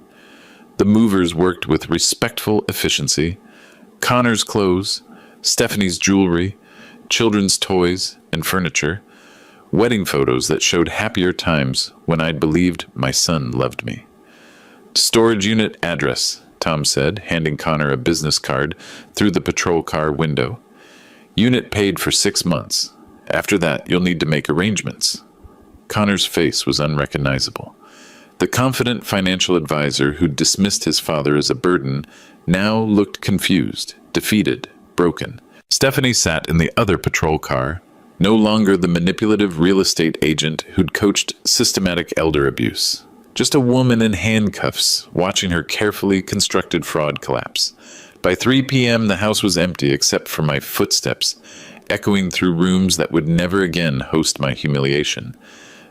The movers worked with respectful efficiency. Connor's clothes, Stephanie's jewelry, children's toys and furniture, wedding photos that showed happier times when I'd believed my son loved me. Storage unit address, Tom said, handing Connor a business card through the patrol car window. Unit paid for 6 months. After that, you'll need to make arrangements. Connor's face was unrecognizable. The confident financial advisor who dismissed his father as a burden now looked confused, defeated, broken. Stephanie sat in the other patrol car, no longer the manipulative real estate agent who'd coached systematic elder abuse. Just a woman in handcuffs, watching her carefully constructed fraud collapse. By 3 p.m., the house was empty except for my footsteps, echoing through rooms that would never again host my humiliation.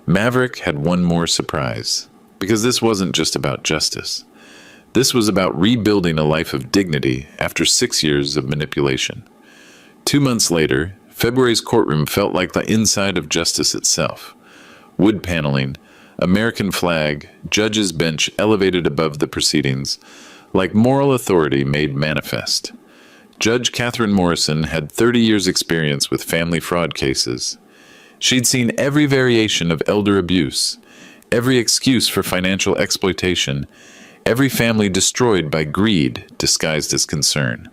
Maverick had one more surprise, because this wasn't just about justice. This was about rebuilding a life of dignity after 6 years of manipulation. 2 months later, February's courtroom felt like the inside of justice itself. Wood paneling, American flag, judge's bench elevated above the proceedings, like moral authority made manifest. Judge Catherine Morrison had 30 years' experience with family fraud cases. She'd seen every variation of elder abuse, every excuse for financial exploitation, every family destroyed by greed disguised as concern.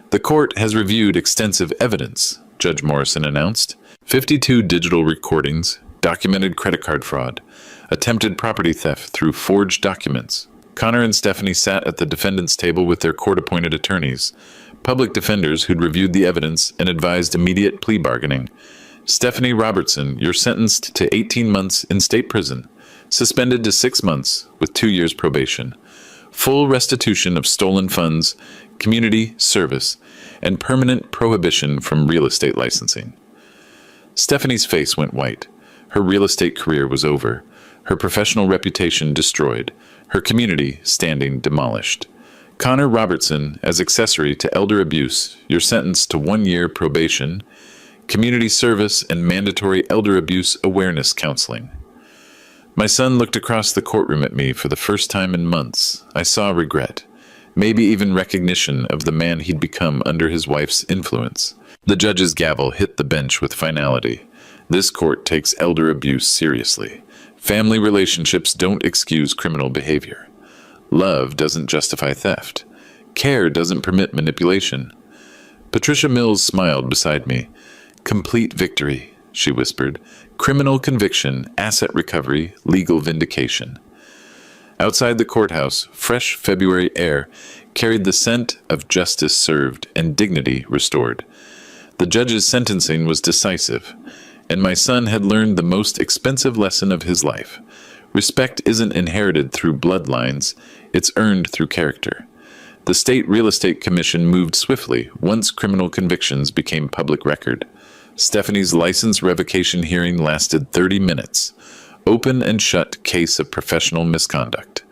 The court has reviewed extensive evidence, Judge Morrison announced. 52 digital recordings, documented credit card fraud, attempted property theft through forged documents. Connor and Stephanie sat at the defendant's table with their court-appointed attorneys, public defenders who'd reviewed the evidence and advised immediate plea bargaining. Stephanie Robertson, you're sentenced to 18 months in state prison, suspended to 6 months with 2 years probation, full restitution of stolen funds, community service, and permanent prohibition from real estate licensing. Stephanie's face went white. Her real estate career was over, her professional reputation destroyed, her community standing demolished. Connor Robertson, as accessory to elder abuse, you're sentenced to 1 year probation, community service, and mandatory elder abuse awareness counseling. My son looked across the courtroom at me for the first time in months. I saw regret, maybe even recognition of the man he'd become under his wife's influence. The judge's gavel hit the bench with finality. This court takes elder abuse seriously. Family relationships don't excuse criminal behavior. Love doesn't justify theft. Care doesn't permit manipulation. Patricia Mills smiled beside me. Complete victory, she whispered. Criminal conviction, asset recovery, legal vindication. Outside the courthouse, fresh February air carried the scent of justice served and dignity restored. The judge's sentencing was decisive, and my son had learned the most expensive lesson of his life. Respect isn't inherited through bloodlines, it's earned through character. The State Real Estate Commission moved swiftly once criminal convictions became public record. Stephanie's license revocation hearing lasted 30 minutes. Open and shut case of professional misconduct.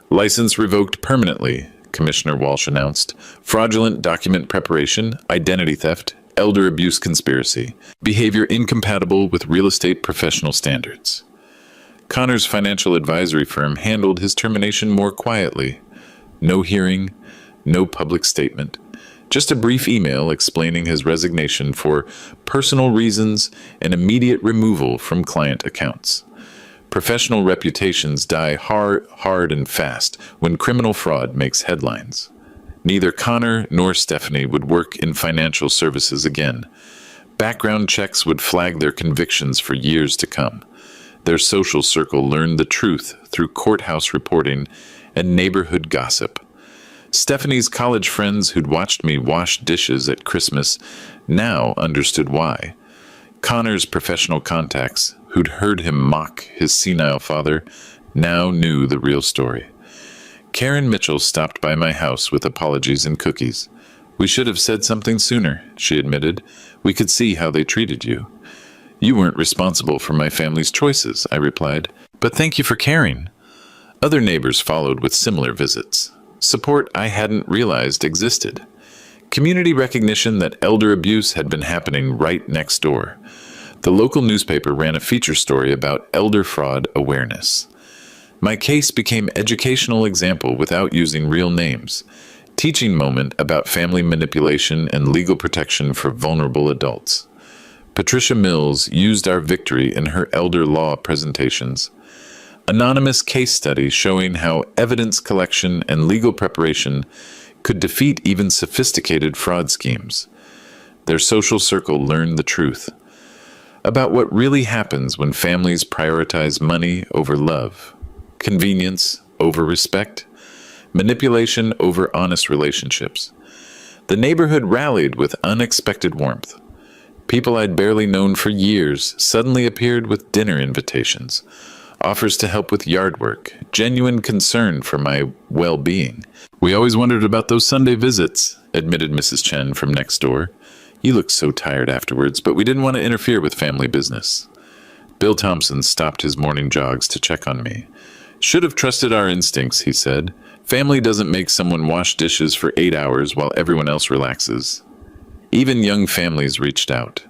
License revoked permanently, Commissioner Walsh announced. Fraudulent document preparation, identity theft, elder abuse conspiracy, behavior incompatible with real estate professional standards. Connor's financial advisory firm handled his termination more quietly. No hearing, no public statement. Just a brief email explaining his resignation for personal reasons and immediate removal from client accounts. Professional reputations die hard and fast when criminal fraud makes headlines. Neither Connor nor Stephanie would work in financial services again. Background checks would flag their convictions for years to come. Their social circle learned the truth through courthouse reporting and neighborhood gossip. Stephanie's college friends who'd watched me wash dishes at Christmas now understood why. Connor's professional contacts, who'd heard him mock his senile father, now knew the real story. Karen Mitchell stopped by my house with apologies and cookies. "We should have said something sooner," she admitted. "We could see how they treated you." "You weren't responsible for my family's choices," I replied. "But thank you for caring." Other neighbors followed with similar visits. Support I hadn't realized existed. Community recognition that elder abuse had been happening right next door. The local newspaper ran a feature story about elder fraud awareness. My case became educational example without using real names. Teaching moment about family manipulation and legal protection for vulnerable adults. Patricia Mills used our victory in her elder law presentations. Anonymous case study showing how evidence collection and legal preparation could defeat even sophisticated fraud schemes. Their social circle learned the truth about what really happens when families prioritize money over love, convenience over respect, manipulation over honest relationships. The neighborhood rallied with unexpected warmth. People I'd barely known for years suddenly appeared with dinner invitations, offers to help with yard work, genuine concern for my well-being. "We always wondered about those Sunday visits," admitted Mrs. Chen from next door. "You looked so tired afterwards, but we didn't want to interfere with family business." Bill Thompson stopped his morning jogs to check on me. "Should have trusted our instincts," he said. "Family doesn't make someone wash dishes for 8 hours while everyone else relaxes." Even young families reached out.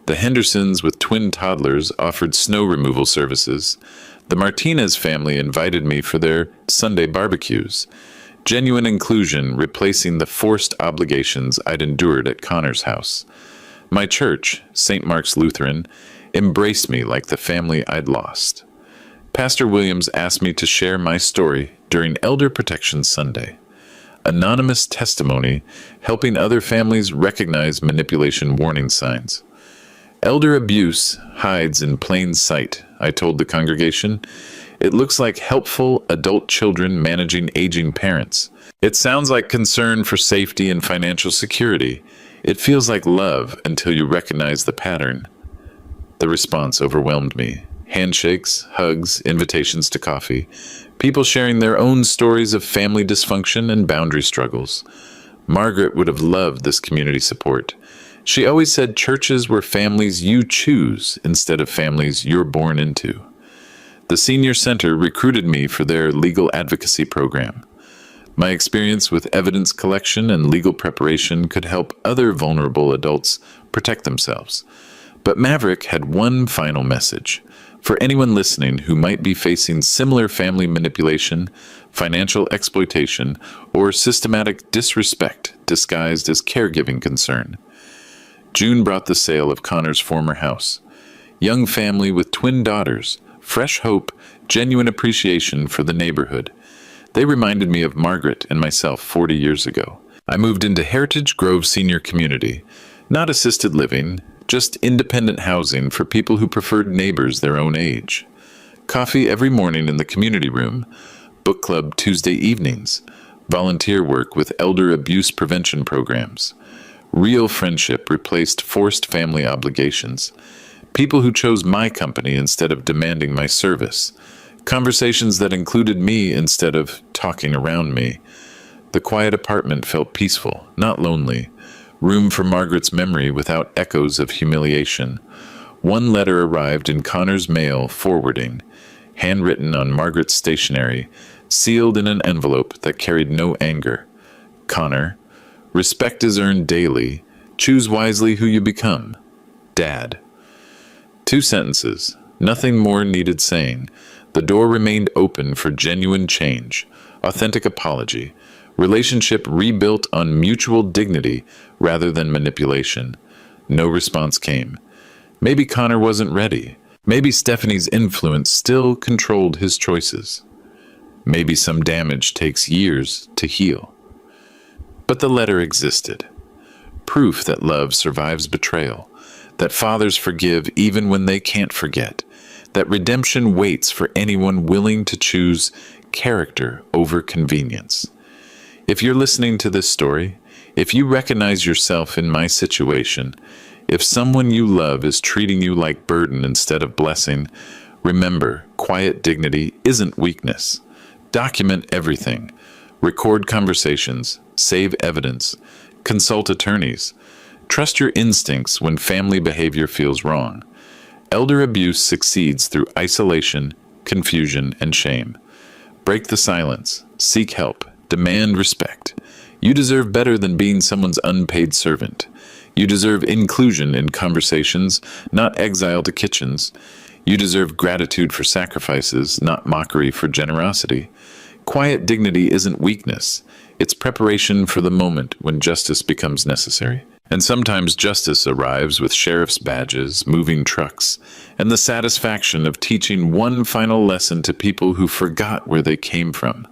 The Hendersons with twin toddlers offered snow removal services. The Martinez family invited me for their Sunday barbecues. Genuine inclusion replacing the forced obligations I'd endured at Connor's house. My church, St. Mark's Lutheran, embraced me like the family I'd lost. Pastor Williams asked me to share my story during Elder Protection Sunday. Anonymous testimony helping other families recognize manipulation warning signs. "Elder abuse hides in plain sight," I told the congregation. "It looks like helpful adult children managing aging parents. It sounds like concern for safety and financial security. It feels like love until you recognize the pattern." The response overwhelmed me. Handshakes, hugs, invitations to coffee. People sharing their own stories of family dysfunction and boundary struggles. Margaret would have loved this community support. She always said churches were families you choose instead of families you're born into. The Senior Center recruited me for their legal advocacy program. My experience with evidence collection and legal preparation could help other vulnerable adults protect themselves. But Maverick had one final message. For anyone listening who might be facing similar family manipulation, financial exploitation, or systematic disrespect disguised as caregiving concern. June brought the sale of Connor's former house. Young family with twin daughters, fresh hope, genuine appreciation for the neighborhood. They reminded me of Margaret and myself 40 years ago. I moved into Heritage Grove Senior Community, not assisted living, just independent housing for people who preferred neighbors their own age. Coffee every morning in the community room, book club Tuesday evenings, volunteer work with elder abuse prevention programs. Real friendship replaced forced family obligations. People who chose my company instead of demanding my service. Conversations that included me instead of talking around me. The quiet apartment felt peaceful, not lonely. Room for Margaret's memory without echoes of humiliation. One letter arrived in Connor's mail forwarding, handwritten on Margaret's stationery, sealed in an envelope that carried no anger. Connor, respect is earned daily. Choose wisely who you become. Dad. 2 sentences. Nothing more needed saying. The door remained open for genuine change, authentic apology, relationship rebuilt on mutual dignity rather than manipulation. No response came. Maybe Connor wasn't ready. Maybe Stephanie's influence still controlled his choices. Maybe some damage takes years to heal. But the letter existed. Proof that love survives betrayal, that fathers forgive even when they can't forget, that redemption waits for anyone willing to choose character over convenience. If you're listening to this story, if you recognize yourself in my situation, if someone you love is treating you like burden instead of blessing, remember, quiet dignity isn't weakness. Document everything. Record conversations. Save evidence. Consult attorneys. Trust your instincts when family behavior feels wrong. Elder abuse succeeds through isolation, confusion, and shame. Break the silence. Seek help. Demand respect. You deserve better than being someone's unpaid servant. You deserve inclusion in conversations, not exile to kitchens. You deserve gratitude for sacrifices, not mockery for generosity. Quiet dignity isn't weakness. It's preparation for the moment when justice becomes necessary. And sometimes justice arrives with sheriff's badges, moving trucks, and the satisfaction of teaching one final lesson to people who forgot where they came from.